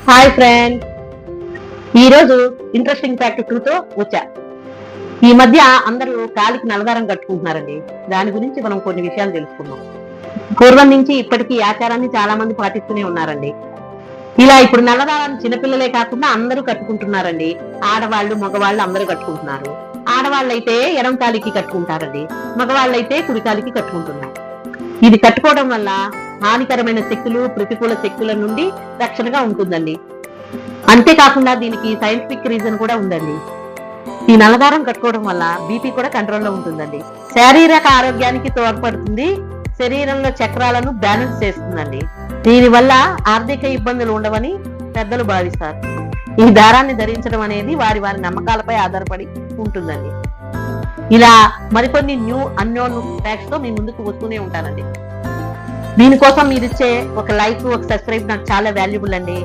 Hi friend, ఈ రోజు interesting fact 2తో వచ్చా. ఈ మధ్య అందరూ కాలికి నల్లదారం కట్టుకుంటున్నారండి. దాని గురించి మనం కొన్ని విషయాలు తెలుసుకుందాం. పూర్వం నుంచి ఇప్పటికీ ఈ ఆచారాన్ని చాలా మంది పాటిస్తూనే ఉన్నారండి. ఇలా ఇప్పుడు నల్లదారాన్ని చిన్నపిల్లలే కాకుండా అందరూ కట్టుకుంటున్నారండి. ఆడవాళ్ళు మగవాళ్ళు అందరూ కట్టుకుంటున్నారు. ఆడవాళ్ళైతే ఎడం కాలికి కట్టుకుంటారండి, మగవాళ్ళైతే కుడి కాలికి కట్టుకుంటున్నారు. ఇది కట్టుకోవడం వల్ల హానికరమైన శక్తులు, ప్రతికూల శక్తుల నుండి రక్షణగా ఉంటుందండి. అంతేకాకుండా దీనికి సైంటిఫిక్ రీజన్ కూడా ఉందండి. ఈ నల్లదారం కట్టుకోవడం వల్ల బీపీ కూడా కంట్రోల్లో ఉంటుందండి. శారీరక ఆరోగ్యానికి తోడ్పడుతుంది. శరీరంలో చక్రాలను బ్యాలెన్స్ చేస్తుందండి. దీనివల్ల ఆర్థిక ఇబ్బందులు ఉండవని పెద్దలు భావిస్తారు. ఈ దారాన్ని ధరించడం అనేది వారి వారి నమ్మకాలపై ఆధారపడి ఉంటుందండి. ఇలా మరికొన్ని న్యూ అన్నోన్ ఫ్యాక్ట్స్ తో మీ ముందుకు వస్తూనే ఉంటానండి. దీనికోసం మీరు ఇచ్చే ఒక లైక్, ఒక సబ్స్క్రైబ్ నాకు చాలా వాల్యుబుల్ అండి.